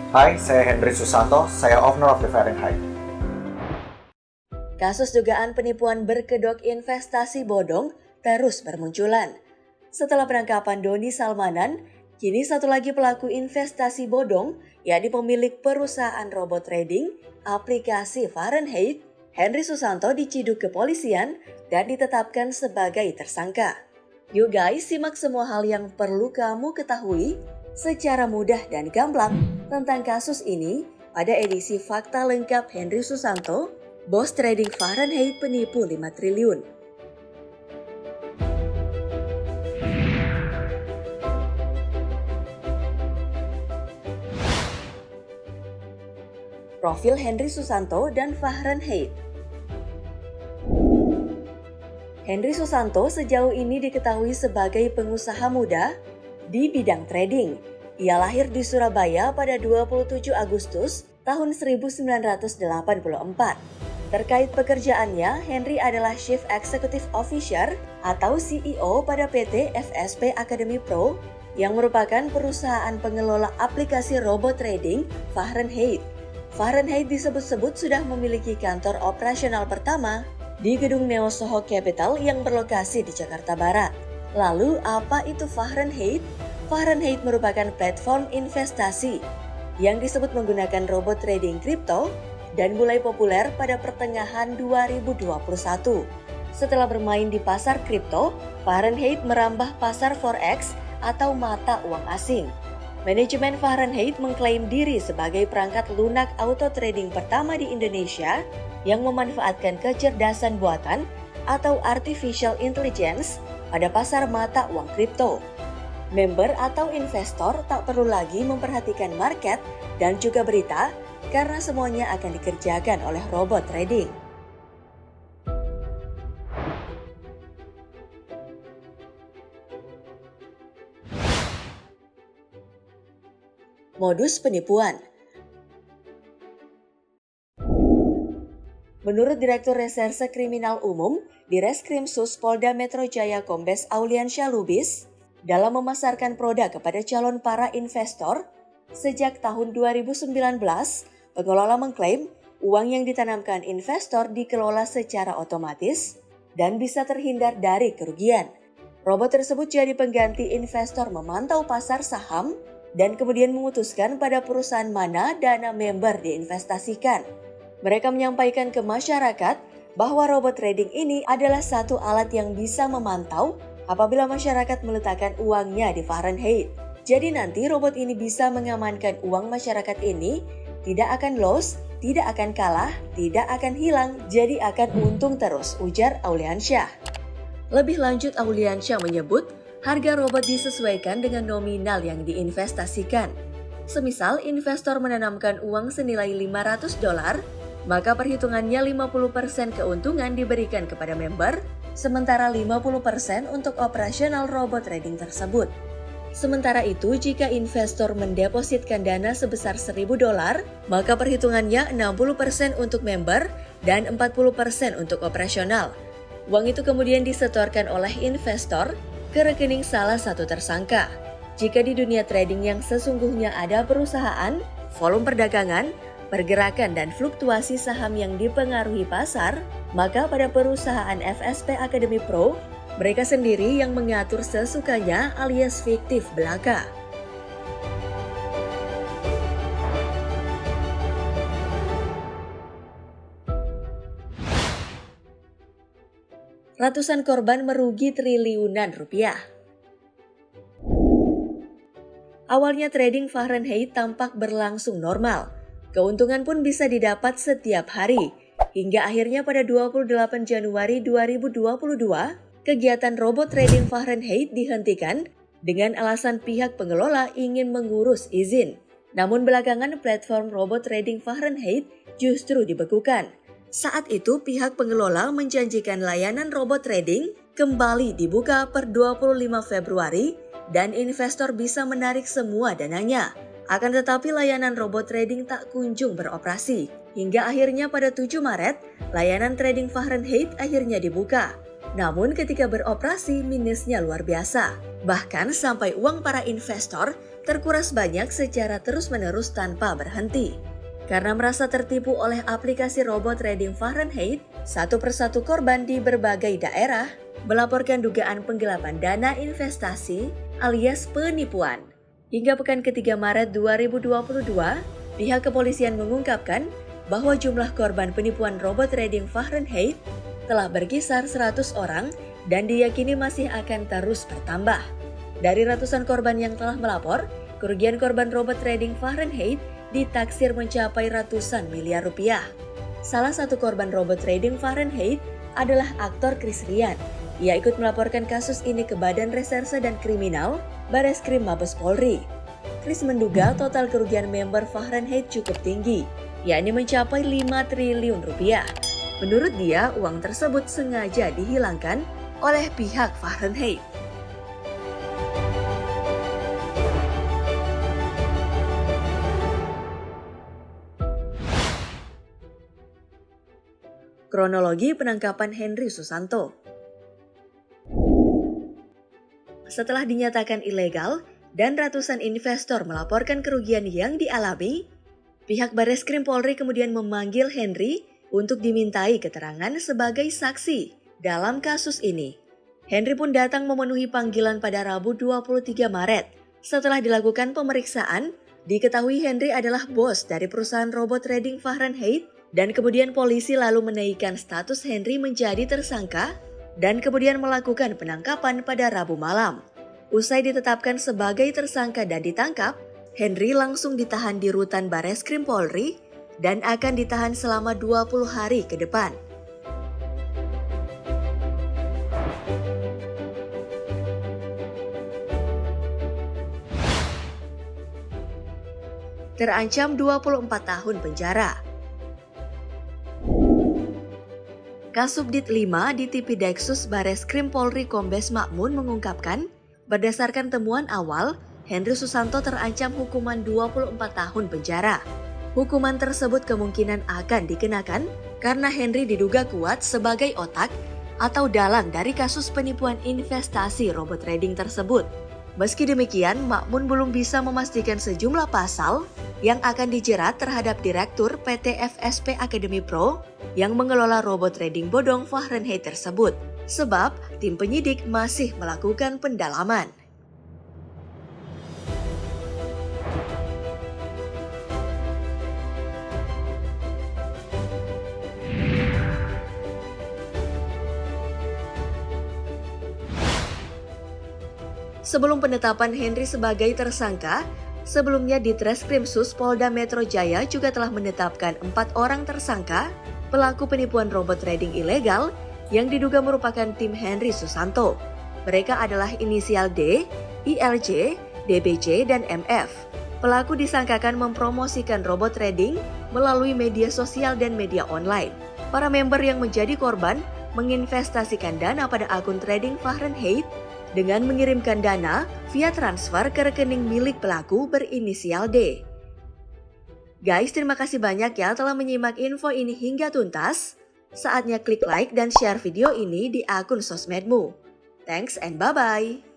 Hai, saya Henry Susanto, saya owner of the Fahrenheit. Kasus dugaan penipuan berkedok investasi bodong terus bermunculan. Setelah penangkapan Doni Salmanan, kini satu lagi pelaku investasi bodong, yakni pemilik perusahaan robot trading aplikasi Fahrenheit, Henry Susanto diciduk kepolisian dan ditetapkan sebagai tersangka. Yuk guys, simak semua hal yang perlu kamu ketahui secara mudah dan gamblang tentang kasus ini pada edisi Fakta Lengkap Henry Susanto, bos trading Fahrenheit penipu 5 triliun. Profil Henry Susanto dan Fahrenheit. Henry Susanto sejauh ini diketahui sebagai pengusaha muda di bidang trading. Ia lahir di Surabaya pada 27 Agustus tahun 1984. Terkait pekerjaannya, Henry adalah Chief Executive Officer atau CEO pada PT FSP Academy Pro yang merupakan perusahaan pengelola aplikasi robot trading Fahrenheit. Fahrenheit disebut-sebut sudah memiliki kantor operasional pertama di gedung Neo Soho Capital yang berlokasi di Jakarta Barat. Lalu apa itu Fahrenheit? Fahrenheit merupakan platform investasi yang disebut menggunakan robot trading kripto dan mulai populer pada pertengahan 2021. Setelah bermain di pasar kripto, Fahrenheit merambah pasar forex atau mata uang asing. Manajemen Fahrenheit mengklaim diri sebagai perangkat lunak auto trading pertama di Indonesia yang memanfaatkan kecerdasan buatan atau artificial intelligence pada pasar mata uang kripto. Member atau investor tak perlu lagi memperhatikan market dan juga berita karena semuanya akan dikerjakan oleh robot trading. Modus penipuan. Menurut Direktur Reserse Kriminal Umum di Reskrimsus Polda Metro Jaya Kombes Auliansyah Lubis, dalam memasarkan produk kepada calon para investor, sejak tahun 2019, pengelola mengklaim uang yang ditanamkan investor dikelola secara otomatis dan bisa terhindar dari kerugian. Robot tersebut jadi pengganti investor memantau pasar saham dan kemudian memutuskan pada perusahaan mana dana member diinvestasikan. Mereka menyampaikan ke masyarakat bahwa robot trading ini adalah satu alat yang bisa memantau apabila masyarakat meletakkan uangnya di Fahrenheit. Jadi nanti robot ini bisa mengamankan uang masyarakat ini, tidak akan loss, tidak akan kalah, tidak akan hilang, jadi akan untung terus, ujar Auliansyah. Lebih lanjut, Auliansyah menyebut harga robot disesuaikan dengan nominal yang diinvestasikan. Semisal investor menanamkan uang senilai $500, maka perhitungannya 50% keuntungan diberikan kepada member, sementara 50% untuk operasional robot trading tersebut. Sementara itu, jika investor mendepositkan dana sebesar $1.000, maka perhitungannya 60% untuk member dan 40% untuk operasional. Uang itu kemudian disetorkan oleh investor ke rekening salah satu tersangka. Jika di dunia trading yang sesungguhnya ada perusahaan, volume perdagangan, pergerakan dan fluktuasi saham yang dipengaruhi pasar, maka pada perusahaan FSP Academy Pro, mereka sendiri yang mengatur sesukanya alias fiktif belaka. Ratusan korban merugi triliunan rupiah. Awalnya trading Fahrenheit tampak berlangsung normal. Keuntungan pun bisa didapat setiap hari. Hingga akhirnya pada 28 Januari 2022, kegiatan robot trading Fahrenheit dihentikan dengan alasan pihak pengelola ingin mengurus izin. Namun belakangan platform robot trading Fahrenheit justru dibekukan. Saat itu pihak pengelola menjanjikan layanan robot trading kembali dibuka per 25 Februari dan investor bisa menarik semua dananya. Akan tetapi layanan robot trading tak kunjung beroperasi. Hingga akhirnya pada 7 Maret, layanan trading Fahrenheit akhirnya dibuka. Namun ketika beroperasi minusnya luar biasa. Bahkan sampai uang para investor terkuras banyak secara terus-menerus tanpa berhenti. Karena merasa tertipu oleh aplikasi robot trading Fahrenheit, satu persatu korban di berbagai daerah melaporkan dugaan penggelapan dana investasi alias penipuan. Hingga pekan ketiga Maret 2022, pihak kepolisian mengungkapkan bahwa jumlah korban penipuan robot trading Fahrenheit telah berkisar 100 orang dan diyakini masih akan terus bertambah. Dari ratusan korban yang telah melapor, kerugian korban robot trading Fahrenheit ditaksir mencapai ratusan miliar rupiah. Salah satu korban robot trading Fahrenheit adalah aktor Chris Rian. Ia ikut melaporkan kasus ini ke Badan Reserse dan Kriminal Bareskrim Mabes Polri. Chris menduga total kerugian member Fahrenheit cukup tinggi, yakni mencapai 5 triliun rupiah. Menurut dia, uang tersebut sengaja dihilangkan oleh pihak Fahrenheit. Kronologi penangkapan Henry Susanto. Setelah dinyatakan ilegal dan ratusan investor melaporkan kerugian yang dialami, pihak Bareskrim Polri kemudian memanggil Henry untuk dimintai keterangan sebagai saksi dalam kasus ini. Henry pun datang memenuhi panggilan pada Rabu 23 Maret. Setelah dilakukan pemeriksaan, diketahui Henry adalah bos dari perusahaan robot trading Fahrenheit dan kemudian polisi lalu menaikkan status Henry menjadi tersangka dan kemudian melakukan penangkapan pada Rabu malam. Usai ditetapkan sebagai tersangka dan ditangkap, Henry langsung ditahan di rutan Bareskrim Polri dan akan ditahan selama 20 hari ke depan. Terancam 24 tahun penjara. Kasubdit 5 di TV Deksus Bareskrim Polri Kombes Makmun mengungkapkan, berdasarkan temuan awal, Henry Susanto terancam hukuman 24 tahun penjara. Hukuman tersebut kemungkinan akan dikenakan karena Henry diduga kuat sebagai otak atau dalang dari kasus penipuan investasi robot trading tersebut. Meski demikian, Makmun belum bisa memastikan sejumlah pasal yang akan dijerat terhadap Direktur PT FSP Academy Pro yang mengelola robot trading bodong Fahrenheit tersebut, sebab tim penyidik masih melakukan pendalaman. Sebelum penetapan Henry sebagai tersangka, sebelumnya di Treskrimsus Polda Metro Jaya juga telah menetapkan 4 orang tersangka pelaku penipuan robot trading ilegal yang diduga merupakan tim Henry Susanto. Mereka adalah inisial D, ILJ, DBJ, dan MF. Pelaku disangkakan mempromosikan robot trading melalui media sosial dan media online. Para member yang menjadi korban menginvestasikan dana pada akun trading Fahrenheit dengan mengirimkan dana via transfer ke rekening milik pelaku berinisial D. Guys, terima kasih banyak ya telah menyimak info ini hingga tuntas. Saatnya klik like dan share video ini di akun sosmedmu. Thanks and bye-bye.